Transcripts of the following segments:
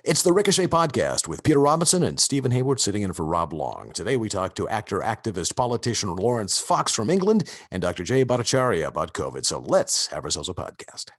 It's the Ricochet Podcast with Peter Robinson and Stephen Hayward sitting in for Rob Long. Today we talk to actor, activist, politician Laurence Fox from England and Dr. Jay Bhattacharya about COVID. So let's have ourselves a podcast.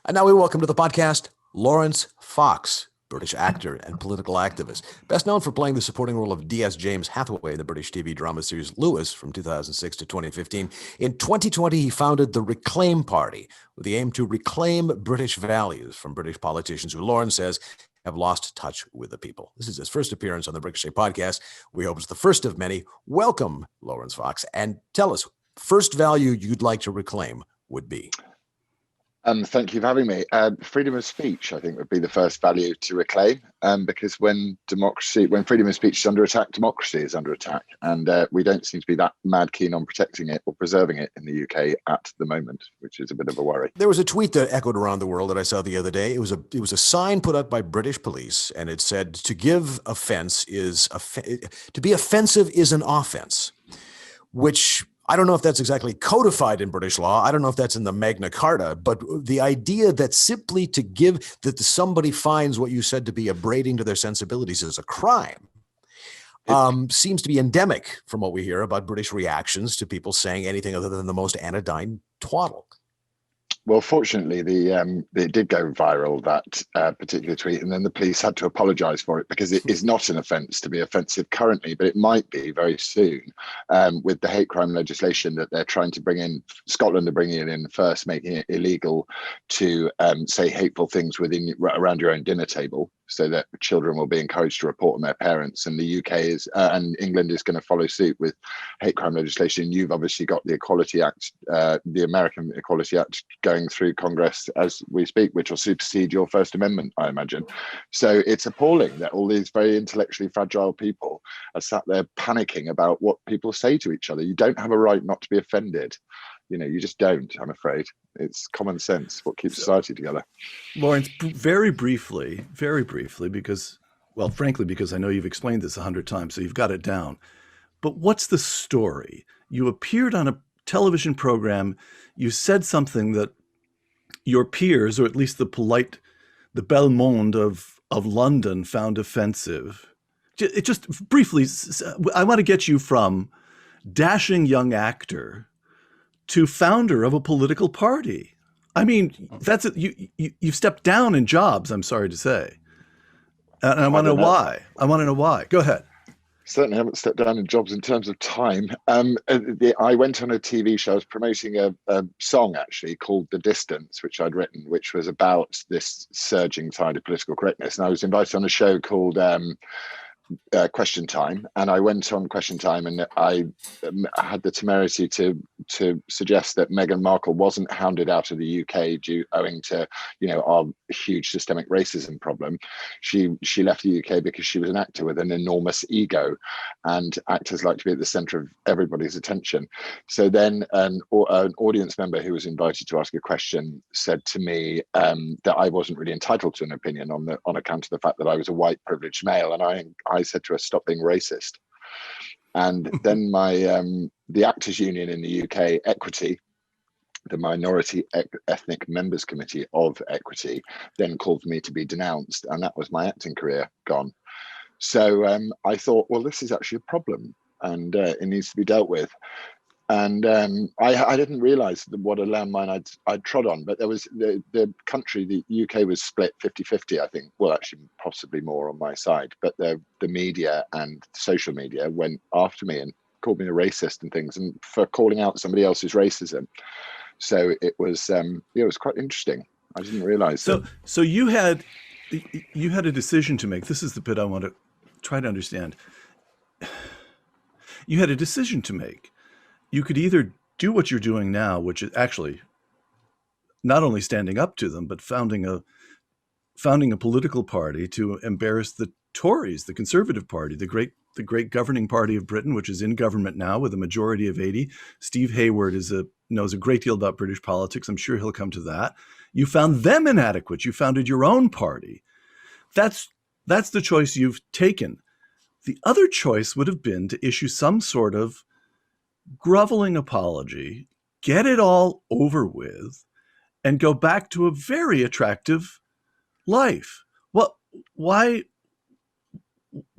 And now we welcome to the podcast Laurence Fox, British actor and political activist, best known for playing the supporting role of D.S. James Hathaway in the British TV drama series Lewis from 2006 to 2015. In 2020, he founded the Reclaim Party with the aim to reclaim British values from British politicians who Laurence says have lost touch with the people. This is his first appearance on the Ricochet Podcast. We hope it's the first of many. Welcome, Laurence Fox, and tell us, first value you'd like to reclaim would be? Thank you for having me. Freedom of speech, I think, would be the first value to reclaim, because when freedom of speech is under attack, democracy is under attack, and we don't seem to be that mad keen on protecting it or preserving it in the UK at the moment, which is a bit of a worry. There was a tweet that echoed around the world that I saw the other day. It was a sign put up by British police, and it said, "To give offense is to be offensive is an offense," which I don't know if that's exactly codified in British law. I don't know if that's in the Magna Carta, but the idea that simply to give that somebody finds what you said to be abrading to their sensibilities is a crime seems to be endemic from what we hear about British reactions to people saying anything other than the most anodyne twaddle. Well, fortunately, it did go viral, that particular tweet, and then the police had to apologise for it because it is not an offence to be offensive currently, but it might be very soon with the hate crime legislation that they're trying to bring in. Scotland are bringing it in first, making it illegal to say hateful things around your own dinner table, so that children will be encouraged to report on their parents. And the UK is and England is going to follow suit with hate crime legislation. You've obviously got the Equality Act, the American Equality Act, going through Congress as we speak, which will supersede your First Amendment, I imagine. So it's appalling that all these very intellectually fragile people are sat there panicking about what people say to each other. You don't have a right not to be offended. You just don't, I'm afraid. It's common sense what keeps society together. Laurence, very briefly, because I know you've explained this 100 times, so you've got it down. But what's the story? You appeared on a television program. You said something that your peers, or at least the bel monde of London, found offensive. It just briefly, I want to get you from dashing young actor to founder of a political party. I mean, that's it. You've stepped down in jobs, I'm sorry to say. And I want to know why. Go ahead. Certainly haven't stepped down in jobs in terms of time. I went on a TV show. I was promoting a song, actually, called The Distance, which I'd written, which was about this surging tide of political correctness. And I was invited on a show called Question Time, and I went on Question Time, and I had the temerity to suggest that Meghan Markle wasn't hounded out of the UK owing to our huge systemic racism problem. She left the UK because she was an actor with an enormous ego, and actors like to be at the centre of everybody's attention. So then an audience member who was invited to ask a question said to me that I wasn't really entitled to an opinion on account of the fact that I was a white privileged male, and I said to her, "Stop being racist." And then the Actors Union in the UK, Equity, the Minority Ethnic Members Committee of Equity, then called for me to be denounced, and that was my acting career gone. So I thought, well, this is actually a problem, and it needs to be dealt with. And I didn't realise what a landmine I'd trod on, but there was the country, the UK was split 50-50, I think. Well, actually, possibly more on my side. But the media and social media went after me and called me a racist and things, and for calling out somebody else's racism. So it was quite interesting. I didn't realise. So you had a decision to make. This is the bit I want to try to understand. You had a decision to make. You could either do what you're doing now, which is actually not only standing up to them, but founding a political party to embarrass the Tories, the Conservative Party, the great governing party of Britain, which is in government now with a majority of 80. Steve Hayward knows a great deal about British politics. I'm sure he'll come to that. You found them inadequate. You founded your own party. That's the choice you've taken. The other choice would have been to issue some sort of groveling apology, get it all over with, and go back to a very attractive life. why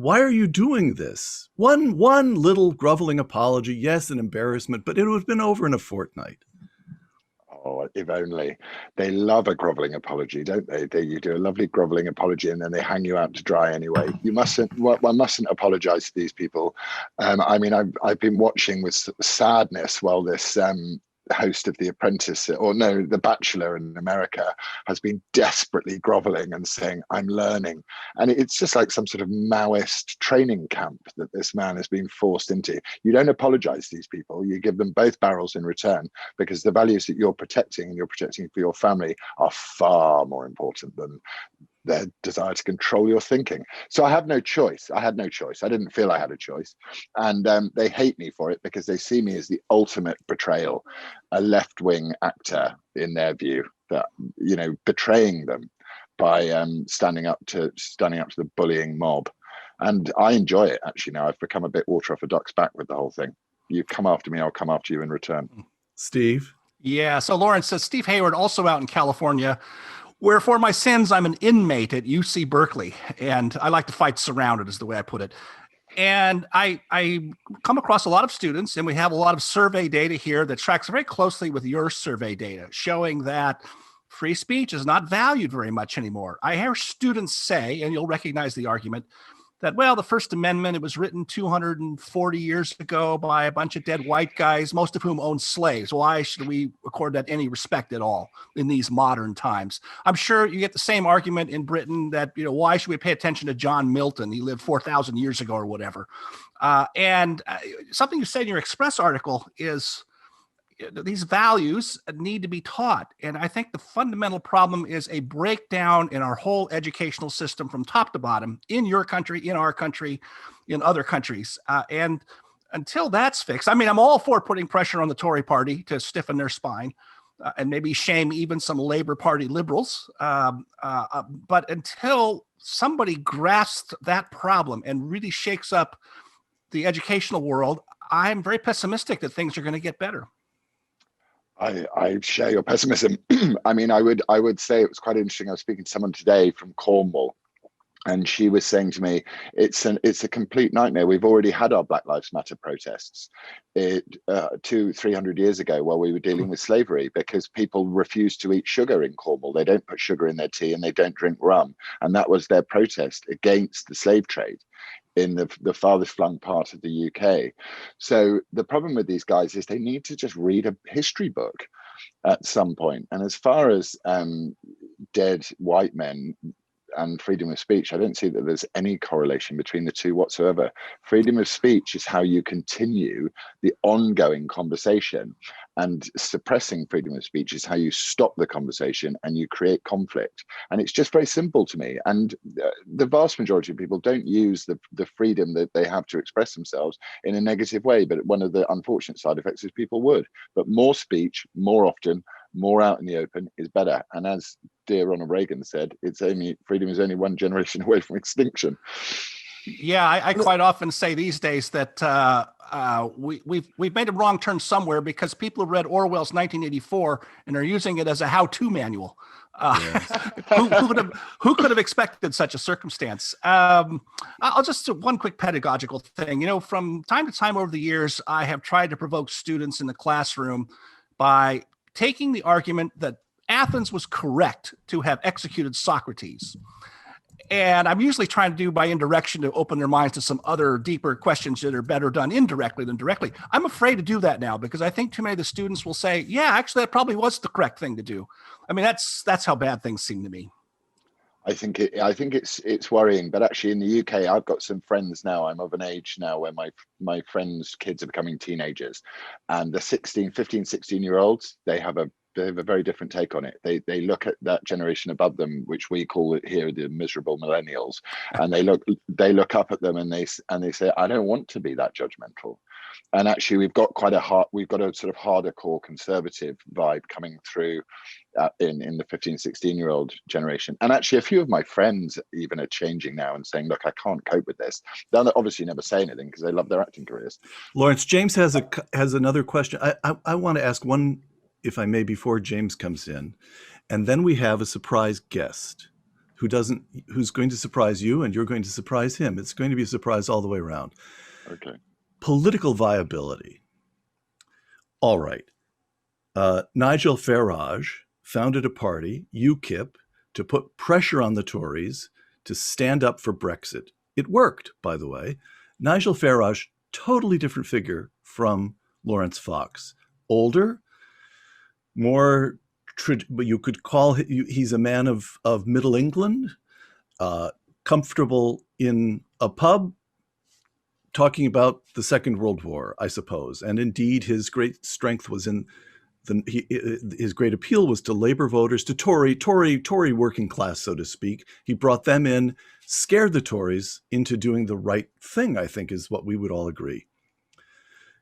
are you doing this? One little groveling apology, yes, an embarrassment, but it would have been over in a fortnight. Oh, if only. They love a groveling apology, don't they? You do a lovely groveling apology and then they hang you out to dry anyway. One mustn't apologize to these people. I mean, I've been watching with sadness while this host of The Apprentice, or no, The Bachelor in America, has been desperately groveling and saying, I'm learning. And it's just like some sort of Maoist training camp that this man has been forced into. You don't apologize to these people. You give them both barrels in return, because the values that you're protecting and you're protecting for your family are far more important than their desire to control your thinking. So I have no choice. I had no choice. I didn't feel I had a choice. And they hate me for it because they see me as the ultimate betrayal, a left-wing actor in their view, that, you know, betraying them by standing up to the bullying mob. And I enjoy it, actually. Now I've become a bit water off a duck's back with the whole thing. You come after me, I'll come after you in return. Steve? Yeah. So Laurence says, Steve Hayward, also out in California, where for my sins, I'm an inmate at UC Berkeley, and I like to fight surrounded is the way I put it. And I come across a lot of students, and we have a lot of survey data here that tracks very closely with your survey data, showing that free speech is not valued very much anymore. I hear students say, and you'll recognize the argument, that, well, the First Amendment, it was written 240 years ago by a bunch of dead white guys, most of whom owned slaves. Why should we accord that any respect at all in these modern times? I'm sure you get the same argument in Britain that, you know, why should we pay attention to John Milton? He lived 4,000 years ago or whatever. And something you said in your Express article is, these values need to be taught. And I think the fundamental problem is a breakdown in our whole educational system from top to bottom, in your country, in our country, in other countries. And until that's fixed, I mean, I'm all for putting pressure on the Tory party to stiffen their spine and maybe shame even some Labour Party liberals. But until somebody grasps that problem and really shakes up the educational world, I'm very pessimistic that things are going to get better. I share your pessimism. I mean, I would say it was quite interesting. I was speaking to someone today from Cornwall, and she was saying to me, it's a complete nightmare. We've already had our Black Lives Matter protests 200-300 years ago while we were dealing with slavery, because people refused to eat sugar in Cornwall. They don't put sugar in their tea and they don't drink rum. And that was their protest against the slave trade in the farthest flung part of the UK. So the problem with these guys is they need to just read a history book at some point. And as far as dead white men and freedom of speech, I don't see that there's any correlation between the two whatsoever. Freedom of speech is how you continue the ongoing conversation, and suppressing freedom of speech is how you stop the conversation and you create conflict. And it's just very simple to me. And the vast majority of people don't use the freedom that they have to express themselves in a negative way. But one of the unfortunate side effects is people would. But more speech, more often, more out in the open is better. And as dear Ronald Reagan said, freedom is only one generation away from extinction. Yeah, I quite often say these days that we've made a wrong turn somewhere, because people have read Orwell's 1984 and are using it as a how-to manual. Who could have expected such a circumstance? I'll just do one quick pedagogical thing. You know, from time to time over the years, I have tried to provoke students in the classroom by taking the argument that Athens was correct to have executed Socrates. And I'm usually trying to do by indirection to open their minds to some other deeper questions that are better done indirectly than directly. I'm afraid to do that now, because I think too many of the students will say, yeah, actually, that probably was the correct thing to do. I mean, that's how bad things seem to me. I think it's worrying, but actually in the UK, I've got some friends now. I'm of an age now where my friends' kids are becoming teenagers, and the 15, 16-year-olds, they have a very different take on it. They look at that generation above them, which we call it here the miserable millennials, and they look up at them and they say, I don't want to be that judgmental. And actually, we've got a sort of harder core conservative vibe coming through in the 15, 16-year-old generation. And actually, a few of my friends even are changing now and saying, look, I can't cope with this. They'll obviously never say anything because they love their acting careers. Laurence, James has another question. I want to ask one, if I may, before James comes in. And then we have a surprise guest who's going to surprise you, and you're going to surprise him. It's going to be a surprise all the way around. Okay. Political viability. All right. Nigel Farage founded a party, UKIP, to put pressure on the Tories to stand up for Brexit. It worked, by the way. Nigel Farage, totally different figure from Laurence Fox. Older, more, but you could call he's a man of Middle England, comfortable in a pub, talking about the Second World War, I suppose. And indeed, his great strength was in his great appeal was to labor voters, to Tory working class, so to speak. He brought them in, scared the Tories into doing the right thing, I think is what we would all agree.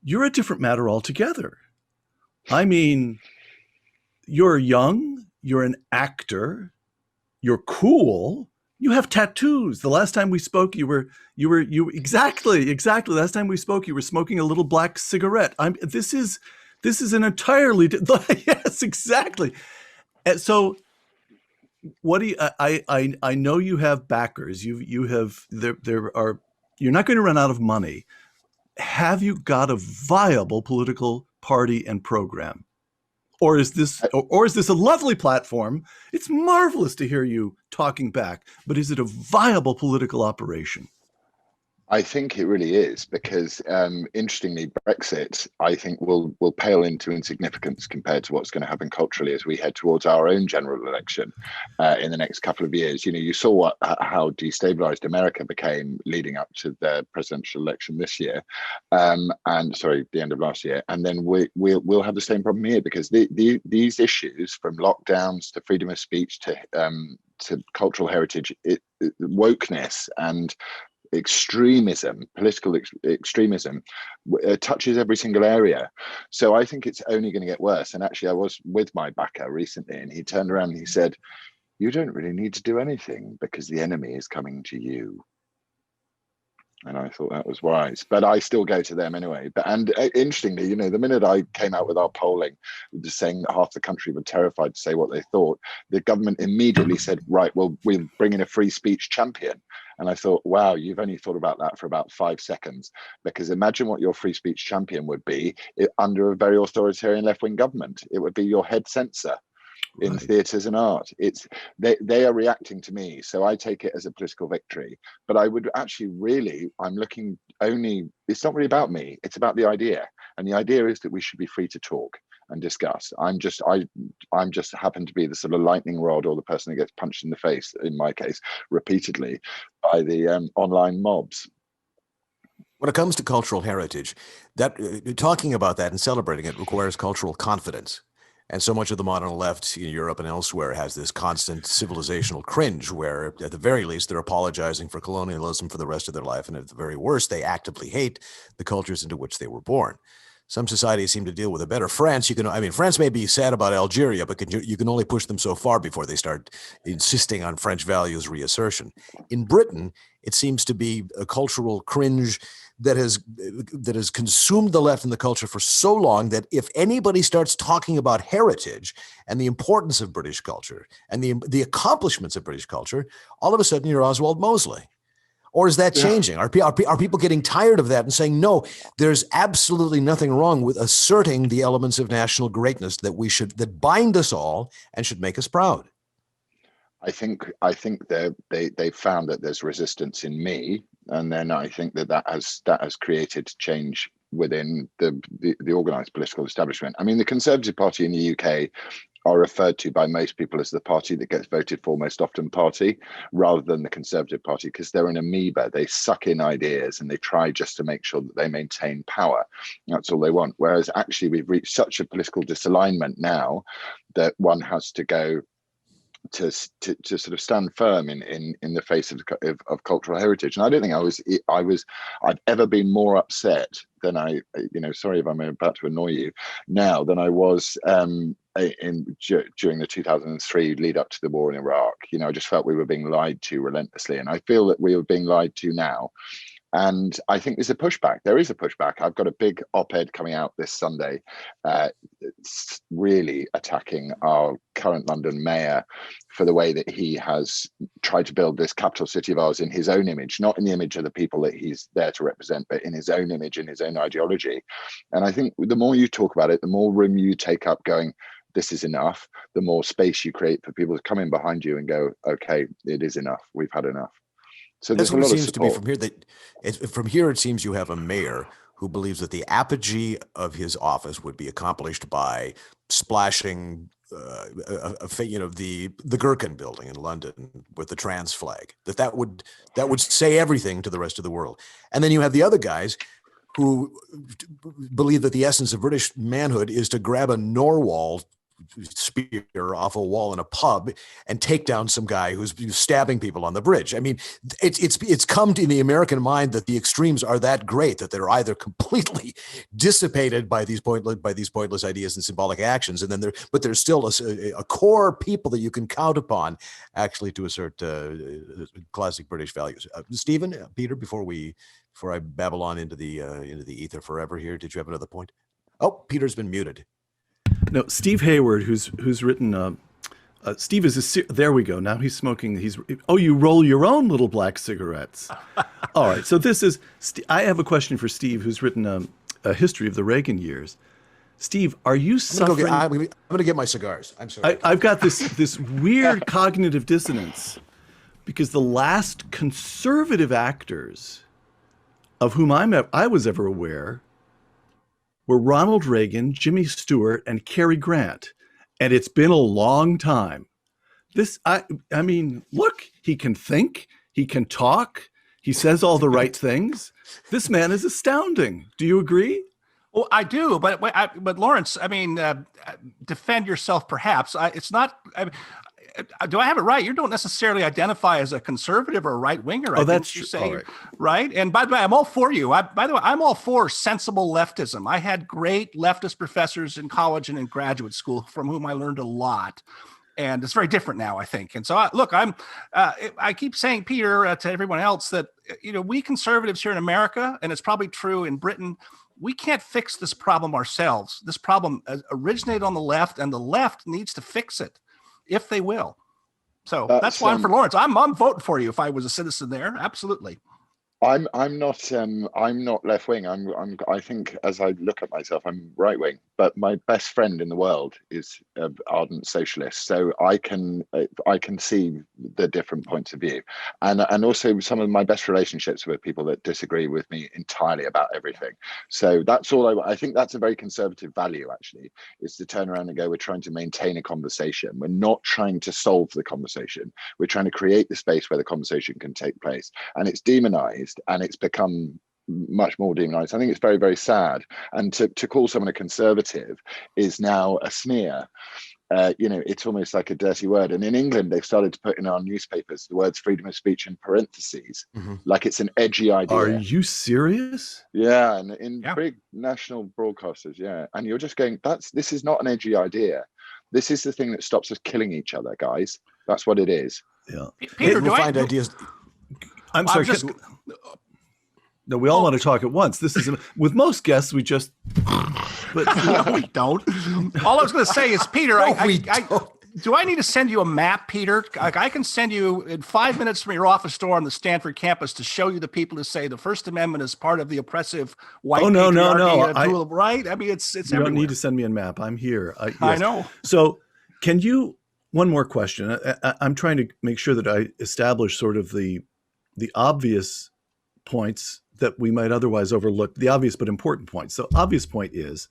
You're a different matter altogether. I mean, you're young, you're an actor, you're cool, you have tattoos. The last time we spoke, you were exactly. Last time we spoke, you were smoking a little black cigarette. This is an entirely yes, exactly. And so, what do you? I know you have backers. You have there are. You're not going to run out of money. Have you got a viable political party and program, or is this a lovely platform? It's marvelous to hear you talking back, but is it a viable political operation? I think it really is, because interestingly, Brexit, I think, will pale into insignificance compared to what's going to happen culturally as we head towards our own general election in the next couple of years. You know, you saw how destabilized America became leading up to the presidential election this year, the end of last year, and then we'll have the same problem here, because these issues, from lockdowns to freedom of speech to cultural heritage, wokeness, and extremism, political extremism, touches every single area. So I think it's only going to get worse. And actually, I was with my backer recently, and he turned around and he said, "You don't really need to do anything because the enemy is coming to you." And I thought that was wise, but I still go to them anyway. And interestingly, you know, the minute I came out with our polling, just saying that half the country were terrified to say what they thought, the government immediately said, "Right, well, we'll bring in a free speech champion." And I thought, wow, you've only thought about that for about 5 seconds, because imagine what your free speech champion would be under a very authoritarian left-wing government. It would be your head censor in theatres and art. They are reacting to me, so I take it as a political victory. But I would actually I'm looking only, it's not really about me, it's about the idea. And the idea is that we should be free to talk and discuss. I'm just happen to be the sort of lightning rod, or the person who gets punched in the face, in my case, repeatedly by the online mobs. When it comes to cultural heritage, that talking about that and celebrating it requires cultural confidence. And so much of the modern left in Europe and elsewhere has this constant civilizational cringe where, at the very least, they're apologizing for colonialism for the rest of their life. And at the very worst, they actively hate the cultures into which they were born. Some societies seem to deal with it better. France may be sad about Algeria, but you can only push them so far before they start insisting on French values reassertion. In Britain, it seems to be a cultural cringe that has consumed the left and the culture for so long that if anybody starts talking about heritage and the importance of British culture and the accomplishments of British culture, all of a sudden you're Oswald Mosley. Or is that changing? Are people getting tired of that and saying, no, there's absolutely nothing wrong with asserting the elements of national greatness that bind us all and should make us proud? I think they found that there's resistance in me, and then I think that has created change within the organised political establishment. I mean, the Conservative Party in the UK are referred to by most people as the party that gets voted for most often party, rather than the Conservative Party, because they're an amoeba. They suck in ideas and they try just to make sure that they maintain power. That's all they want. Whereas actually we've reached such a political disalignment now that one has to go to sort of stand firm in the face of cultural heritage. And I don't think I've ever been more upset than sorry if I'm about to annoy you now, than I was during the 2003 lead up to the war in Iraq. You know, I just felt we were being lied to relentlessly, and I feel that we are being lied to now. And I think there's a pushback. There is a pushback. I've got a big op-ed coming out this Sunday, really attacking our current London mayor for the way that he has tried to build this capital city of ours in his own image, not in the image of the people that he's there to represent, but in his own image, in his own ideology. And I think the more you talk about it, the more room you take up going, this is enough, the more space you create for people to come in behind you and go, okay, it is enough. We've had enough. So That's there's a what it lot of seems to be support. from here. It seems you have a mayor who believes that the apogee of his office would be accomplished by splashing, the Gherkin building in London with the trans flag. That would say everything to the rest of the world. And then you have the other guys who believe that the essence of British manhood is to grab a Norwal spear off a wall in a pub and take down some guy who's stabbing people on the bridge. I mean, it's come to the American mind that the extremes are that great that they're either completely dissipated by these pointless ideas and symbolic actions, and then there's still a core people that you can count upon actually to assert classic British values. Stephen, Peter, before I babble on into the ether forever here, did you have another point? Oh, Peter's been muted. No, Steve Hayward, who's written. Steve is there. We go. Now he's smoking. You roll your own little black cigarettes. All right. So this is. I have a question for Steve, who's written a history of the Reagan years. Steve, are you suffering? I'm going to get my cigars. I'm sorry. I've got this weird cognitive dissonance because the last conservative actors of whom I was ever aware were Ronald Reagan, Jimmy Stewart, and Cary Grant. And it's been a long time. I mean, look, he can think, he can talk, he says all the right things. This man is astounding. Do you agree? Well, I do, but Laurence, I mean, defend yourself, perhaps. It's not. Do I have it right? You don't necessarily identify as a conservative or a right winger. Oh, that's true. Right. Right. And by the way, I'm all for you. By the way, I'm all for sensible leftism. I had great leftist professors in college and in graduate school from whom I learned a lot. And it's very different now, I think. And so, I keep saying, Peter, to everyone else that, we conservatives here in America, and it's probably true in Britain, we can't fix this problem ourselves. This problem originated on the left, and the left needs to fix it if they will. So that's why I'm for Laurence. I'm voting for you if I was a citizen there. Absolutely. I'm not left wing. I think as I look at myself, I'm right wing. But my best friend in the world is an ardent socialist, so I can see the different points of view, and also some of my best relationships with people that disagree with me entirely about everything. So that's all I think. That's a very conservative value, actually, is to turn around and go, we're trying to maintain a conversation. We're not trying to solve the conversation. We're trying to create the space where the conversation can take place, and it's demonized. And it's become much more demonized. I think it's very, very sad. And to call someone a conservative is now a sneer. It's almost like a dirty word. And in England, they've started to put in our newspapers the words freedom of speech in parentheses, like it's an edgy idea. Are you serious? Yeah, and in big national broadcasters, yeah. And you're just going, this is not an edgy idea. This is the thing that stops us killing each other, guys. That's what it is. Yeah. Peter, we'll find ideas. I'm sorry. No, we all want to talk at once. This is with most guests. We just, but no, we don't. All I was going to say is, Peter, do I need to send you a map, Peter? I can send you in 5 minutes from your office door on the Stanford campus to show you the people who say the First Amendment is part of the oppressive white. Oh no! Right? I mean, it's. You everywhere. don't need to send me a map. I'm here. Yes. I know. So, can you? One more question. I'm trying to make sure that I establish sort of the obvious points that we might otherwise overlook, the obvious but important points. So obvious point is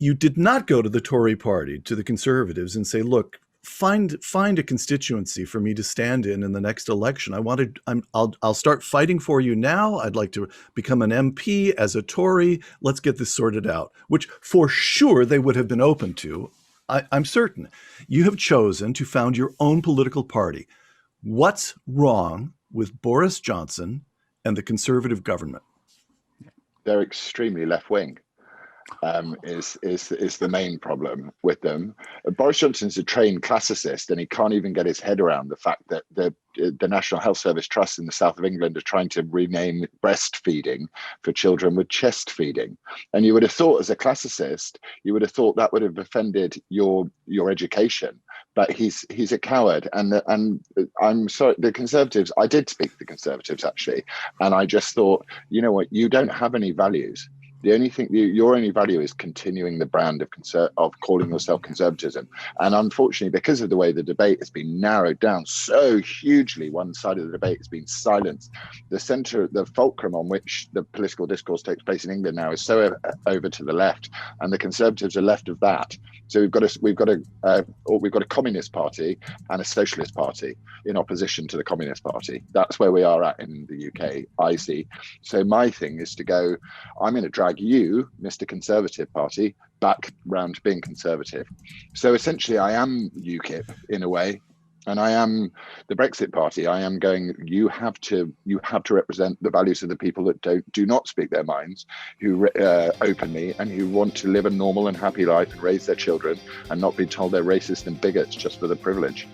you did not go to the Tory party, to the Conservatives, and say, look, find a constituency for me to stand in the next election. I'll start fighting for you now. I'd like to become an MP as a Tory. Let's get this sorted out, which for sure they would have been open to. I'm certain. You have chosen to found your own political party. What's wrong with Boris Johnson and the Conservative government? They're extremely left-wing. is the main problem with them. Boris Johnson's a trained classicist, and he can't even get his head around the fact that the National Health Service Trust in the south of England are trying to rename breastfeeding for children with chest feeding. And you would have thought, as a classicist, you would have thought that would have offended your education. But he's a coward, and I'm sorry. The Conservatives, I did speak to the Conservatives actually, and I just thought, you know what, you don't have any values. The only thing, your only value is continuing the brand of calling yourself conservatism. And unfortunately, because of the way the debate has been narrowed down so hugely, one side of the debate has been silenced. The centre, the fulcrum on which the political discourse takes place in England now is so over to the left, and the Conservatives are left of that. So we've got a Communist Party and a Socialist Party in opposition to the Communist Party. That's where we are at in the UK, I see. So my thing is to go, I'm going to drag you, Mr. Conservative Party, back round to being conservative. So essentially I am UKIP in a way, and I am the Brexit Party. I am going, you have to represent the values of the people that do not speak their minds, who openly, and who want to live a normal and happy life and raise their children and not be told they're racist and bigots just for the privilege.